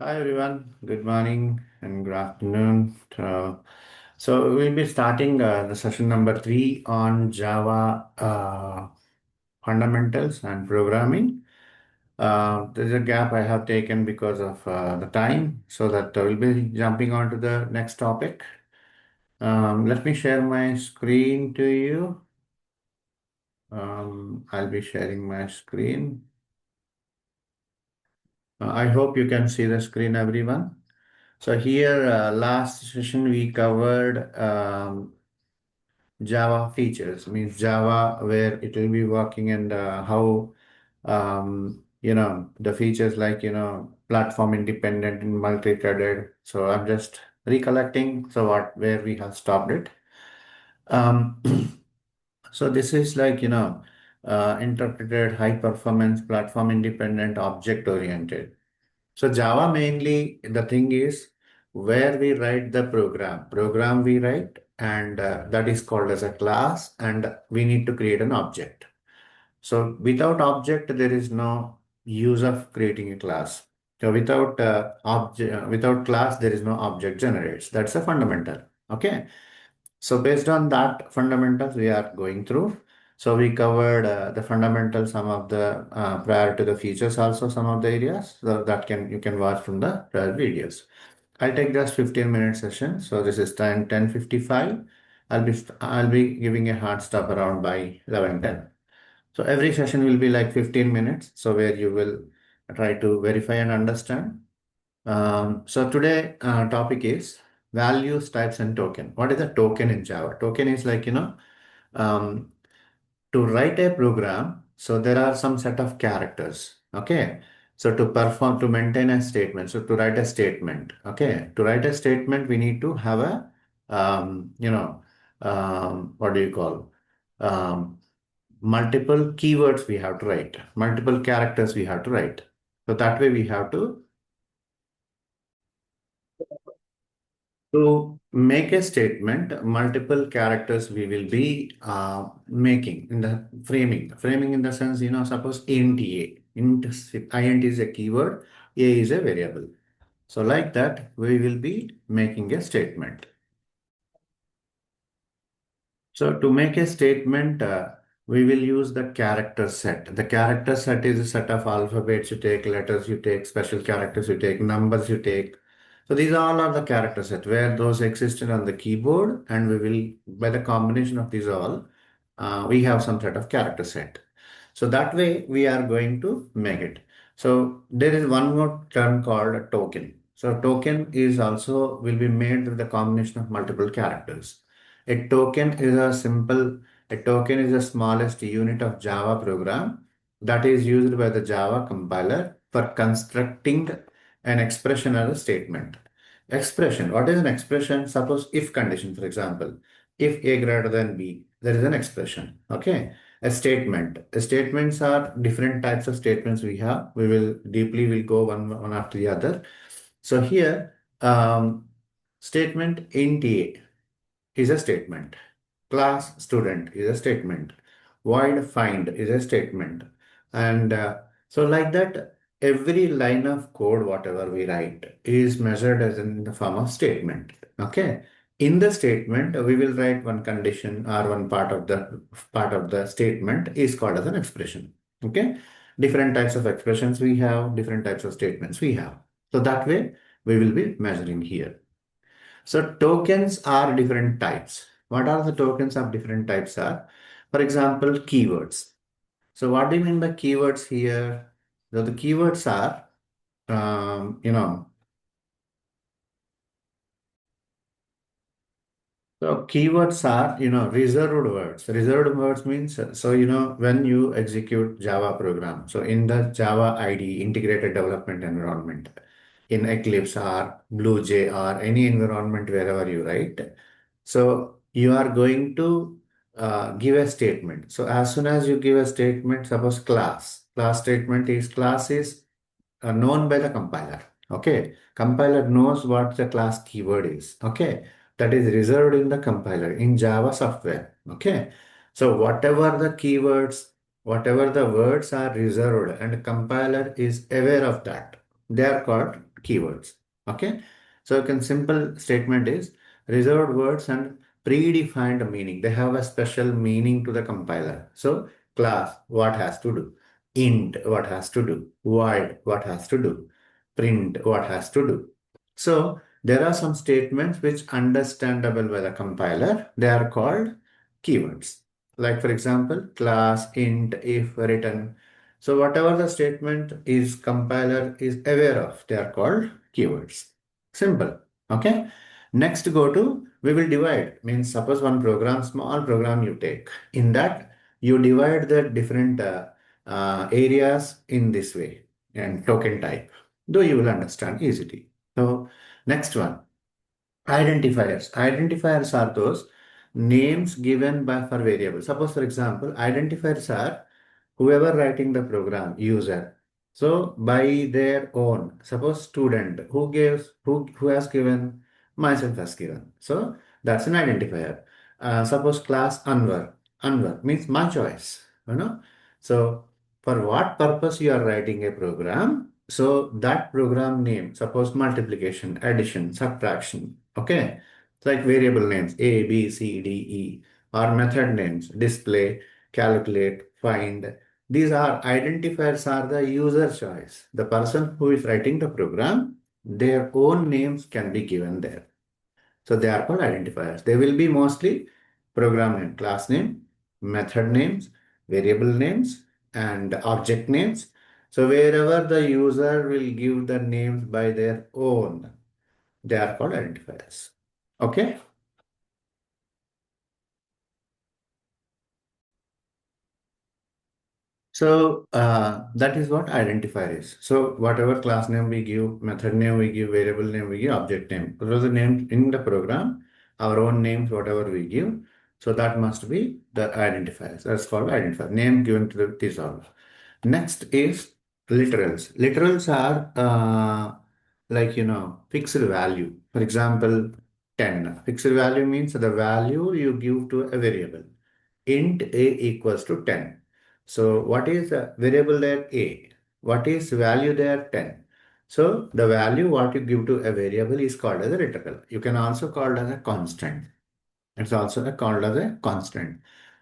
Hi everyone, good morning and good afternoon. So we'll be starting the session number 3 on Java fundamentals and programming. There's a gap I have taken because of the time, so that we'll be jumping on to the next topic. Let me share my screen to you. I'll be sharing my screen. I hope you can see the screen, everyone. So here, last session we covered Java features, means Java where it will be working and how the features like platform independent and multi-threaded. So I'm just recollecting. So what where we have stopped it. Um, so this is like interpreted high performance platform independent object oriented. So Java mainly, the thing is where we write the program we write, and that is called as a class, and we need to create an object. So without object, there is no use of creating a class. So without without class, there is no object generates. That's a fundamental. Okay. So based on that fundamentals we are going through. So we covered the fundamentals, some of the prior to the features, also some of the areas. So that can you can watch from the prior videos. I'll take just 15-minute session. So this is time 10:55. I'll be giving a hard stop around by 11:10. So every session will be like 15 minutes. So where you will try to verify and understand. So today topic is values, types, and token. What is a token in Java? Token is like, um, to write a program, so there are some set of characters. Okay. So to maintain a statement, so to write a statement, okay, to write a statement, we need to have a, what do you call, um, multiple keywords we have to write, multiple characters we have to write. So that way we have to make a statement, multiple characters we will be making in the framing. Framing in the sense, suppose int a, int is a keyword, a is a variable. So like that, we will be making a statement. So to make a statement, we will use the character set. The character set is a set of alphabets you take, letters you take, special characters you take, numbers you take. So these all are the character set where those existed on the keyboard, and we will, by the combination of these all, we have some sort of character set. So that way we are going to make it. So there is one more term called a token. So token is also will be made with the combination of multiple characters. A token is the smallest unit of Java program that is used by the Java compiler for constructing an expression as a statement. Expression. What is an expression? Suppose if condition, for example, if A greater than B, there is an expression. Okay. A statement. Statements are different types of statements we have. We will deeply will go one after the other. So here, statement int A is a statement. Class student is a statement. Void find is a statement. And so like that, every line of code, whatever we write, is measured as in the form of statement. Okay. In the statement, we will write one condition or one part of the statement is called as an expression. Okay. Different types of expressions we have, different types of statements we have. So that way we will be measuring here. So tokens are different types. What are the tokens of different types are? For example, keywords. So what do you mean by keywords here? So the keywords are, um, you know, so keywords are, reserved words. Reserved words means, so, when you execute Java program, so in the Java IDE, Integrated Development Environment, in Eclipse or BlueJ or any environment wherever you write, so you are going to give a statement. So as soon as you give a statement, suppose class is known by the compiler. Okay. Compiler knows what the class keyword is. Okay. That is reserved in the compiler in Java software. Okay. So whatever the words are reserved and compiler is aware of that, they are called keywords. Okay. So a simple statement is reserved words and predefined meaning. They have a special meaning to the compiler. So class, what has to do? Int, what has to do? Void, what has to do? Print, what has to do? So there are some statements which understandable by the compiler. They are called keywords. Like for example, class, int, if, return. So whatever the statement is compiler is aware of, they are called keywords. Simple. Okay. Next go to, we will divide. Means suppose one program, small program you take. In that, you divide the different areas in this way and token type. Though you will understand easily. So next one. Identifiers. Identifiers are those names given by for variables. Suppose, for example, identifiers are whoever writing the program, user. So by their own, suppose student, who has given, myself has given. So that's an identifier. Suppose class Anwar. Anwar means my choice. You know. So for what purpose you are writing a program? So that program name, suppose multiplication, addition, subtraction. Okay. It's like variable names A, B, C, D, E, or method names, display, calculate, find. These are identifiers are the user choice. The person who is writing the program, their own names can be given there. So they are called identifiers. They will be mostly program name, class name, method names, variable names, and object names. So wherever the user will give the names by their own, they are called identifiers. Okay. So that is what identifier is. So whatever class name we give, method name we give, variable name we give, object name. Those are the names in the program, our own names, whatever we give. So that must be the identifiers. That's called identifier. Name given to the this all. Next is literals. Literals are like fixed value. For example, 10. Fixed value means the value you give to a variable. Int a equals to 10. So what is the variable there? A. What is value there? 10. So the value what you give to a variable is called as a literal. You can also call it as a constant. It's also called as a constant.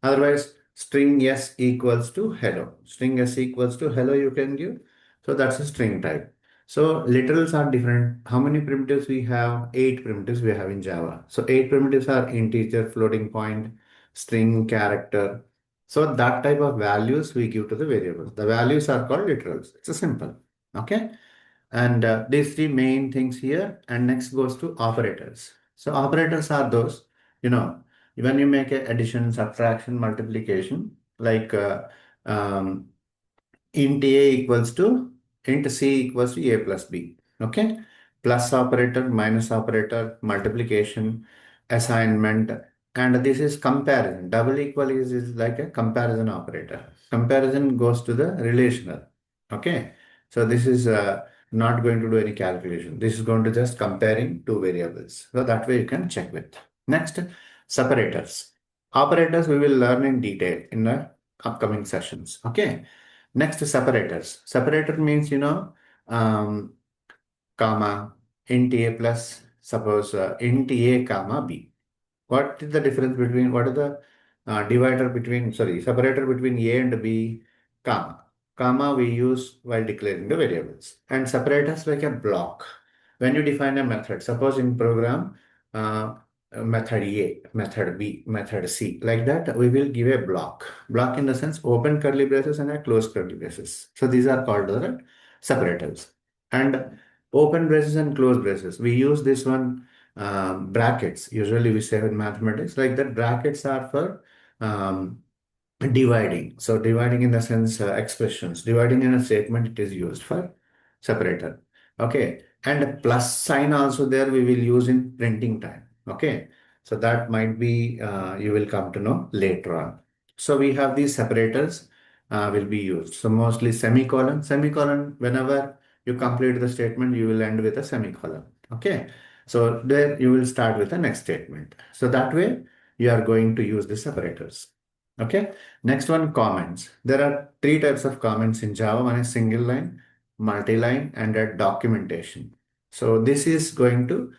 Otherwise, string s equals to hello. String s equals to hello you can give. So that's a string type. So literals are different. How many primitives we have? 8 primitives we have in Java. So 8 primitives are integer, floating point, string, character. So that type of values we give to the variables. The values are called literals. It's a simple. Okay. And these three main things here. And next goes to operators. So operators are those, when you make a addition, subtraction, multiplication, like um, int a equals to int c equals to a plus b. Okay. Plus operator, minus operator, multiplication, assignment, and this is comparison. Double equal is like a comparison operator. Comparison goes to the relational. Okay. So this is not going to do any calculation. This is going to just comparing two variables. So that way you can check with. Next, separators. Operators we will learn in detail in the upcoming sessions. Okay. Next, separators. Separator means, um, comma, int a plus, suppose int a comma b. What is the difference between, what is the divider between, sorry, separator between a and b, comma. Comma we use while declaring the variables. And separators like a block. When you define a method, suppose in program, uh, method A, method B, method C, like that, we will give a block. Block in the sense open curly braces and a closed curly braces. So these are called the separators. And open braces and closed braces, we use this one brackets. Usually we say in mathematics, like that brackets are for um, dividing. So dividing in the sense expressions. Dividing in a statement, it is used for separator. Okay. And plus sign also there we will use in printing time. Okay. So that might be, you will come to know later on. So we have these separators will be used. So mostly semicolon, semicolon, whenever you complete the statement, you will end with a semicolon. Okay. So there you will start with the next statement. So that way you are going to use the separators. Okay. Next one, comments. There are three types of comments in Java. One is single line, multi-line, and a documentation. So this is going to,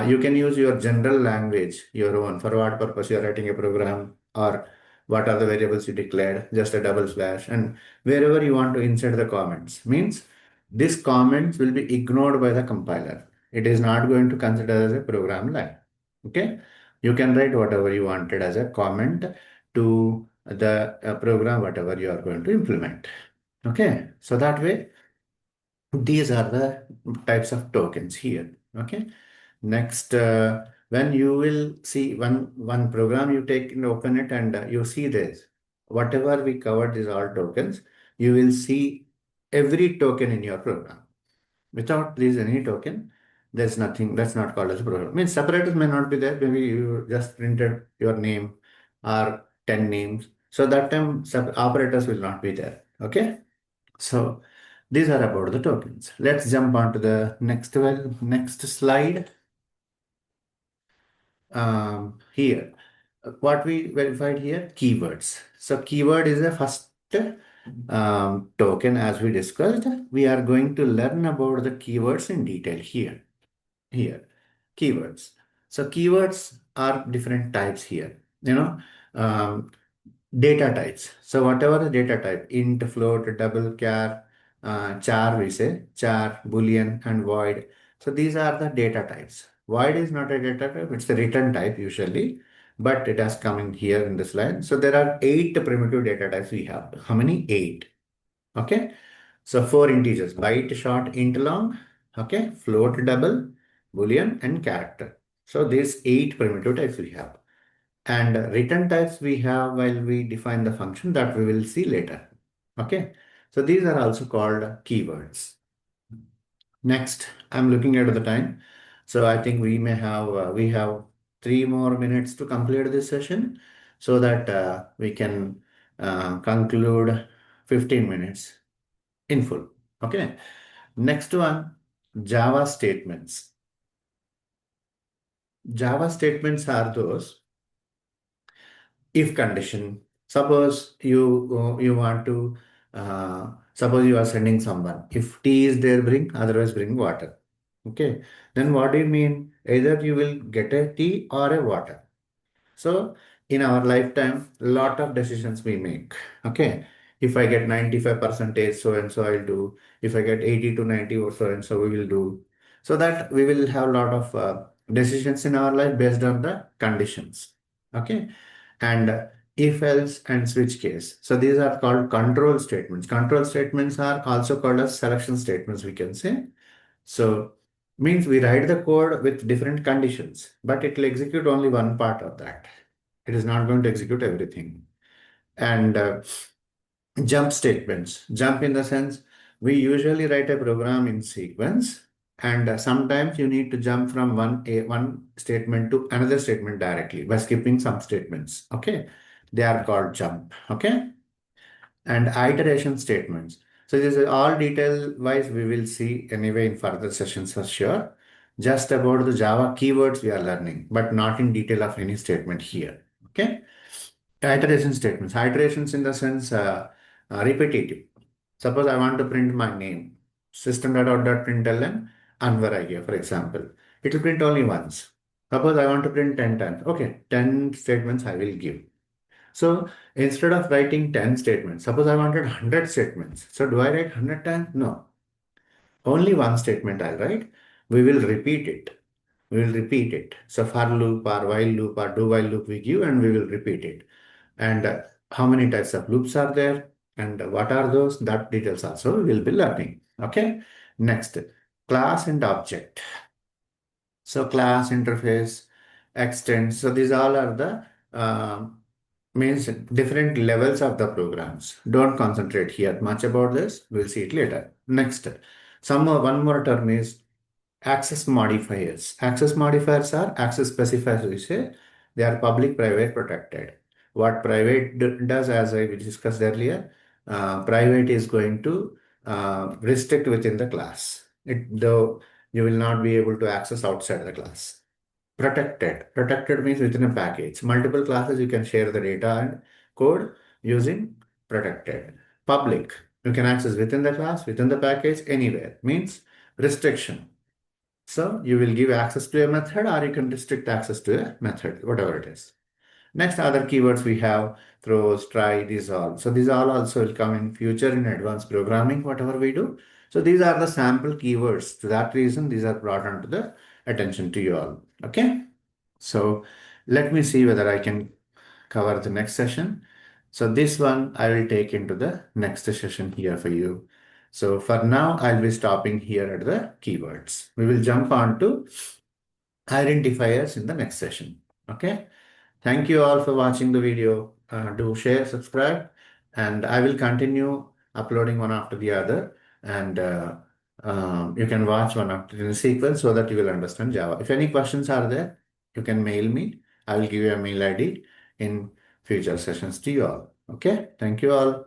you can use your general language, your own, for what purpose you're writing a program, or what are the variables you declared, just a double slash, and wherever you want to insert the comments. Means this comments will be ignored by the compiler. It is not going to consider as a program line. Okay. You can write whatever you wanted as a comment to the program, whatever you are going to implement. Okay. So that way, these are the types of tokens here. Okay. Next, when you will see one program, you take and open it, and you see this. Whatever we covered is all tokens. You will see every token in your program. Without this any token, there's nothing. That's not called as a program. Means separators may not be there. Maybe you just printed your name or 10 names. So that time operators will not be there. Okay. So these are about the tokens. Let's jump on to the next slide. Here, what we verified here, keywords. So keyword is the first token as we discussed. We are going to learn about the keywords in detail here. Here, keywords. So keywords are different types here. Um, Data types. So whatever the data type, int, float, double, char, char we say, char, boolean, and void. So these are the data types. Void is not a data type, it's a return type usually, but it has come in here in this line. So there are 8 primitive data types we have. How many? 8. Okay. So 4 integers, byte, short, int, long, okay, float, double, boolean, and character. So these 8 primitive types we have. And return types we have while we define the function that we will see later. Okay. So these are also called keywords. Next, I'm looking at the time. So I think we have 3 more minutes to complete this session so that we can conclude 15 minutes in full. Okay. Next one, Java statements. Java statements are those if condition. Suppose you want to suppose you are sending someone. If tea is there, bring, otherwise bring water. Okay. Then what do you mean? Either you will get a tea or a water. So in our lifetime, lot of decisions we make. Okay. If I get 95 percentage, so and so I'll do. If I get 80 to 90 or so and so we will do. So that we will have a lot of decisions in our life based on the conditions. Okay. And if else and switch case. So these are called control statements. Control statements are also called as selection statements, we can say. So means we write the code with different conditions, but it will execute only one part of that. It is not going to execute everything. And jump statements. Jump in the sense we usually write a program in sequence, and sometimes you need to jump from one statement to another statement directly by skipping some statements. Okay, they are called jump. Okay, and iteration statements. So this is all detail wise we will see anyway in further sessions for sure. Just about the Java keywords we are learning, but not in detail of any statement here. Okay. Iteration statements. Iterations in the sense repetitive. Suppose I want to print my name, system.out.println Anwar I give, for example. It will print only once. Suppose I want to print 10 times. Okay, 10 statements I will give. So instead of writing 10 statements, suppose I wanted 100 statements. So do I write 100 times? No. Only one statement I'll write. We will repeat it. We will repeat it. So for loop or while loop or do while loop we give and we will repeat it. And how many types of loops are there and what are those? That details also we will be learning. Okay. Next, class and object. So class, interface, extends. So these all are the means different levels of the programs. Don't concentrate here much about this. We'll see it later. Next, one more term is access modifiers. Access modifiers are access specifiers. We say they are public, private, protected. What private does, as I discussed earlier, private is going to restrict within the class. Though you will not be able to access outside the class. Protected. Protected means within a package. Multiple classes you can share the data and code using protected. Public. You can access within the class, within the package, anywhere. Means restriction. So you will give access to a method or you can restrict access to a method, whatever it is. Next, other keywords we have throws, try, these all. So these all also will come in future in advanced programming, whatever we do. So these are the sample keywords. To that reason, these are brought onto the attention to you all. Okay. So let me see whether I can cover the next session. So this one I will take into the next session here for you. So for now, I'll be stopping here at the keywords. We will jump on to identifiers in the next session. Okay. Thank you all for watching the video. Do share, subscribe, and I will continue uploading one after the other. And you can watch one after in sequence so that you will understand Java. If any questions are there, you can mail me. I will give you a mail ID in future sessions to you all. Okay. Thank you all.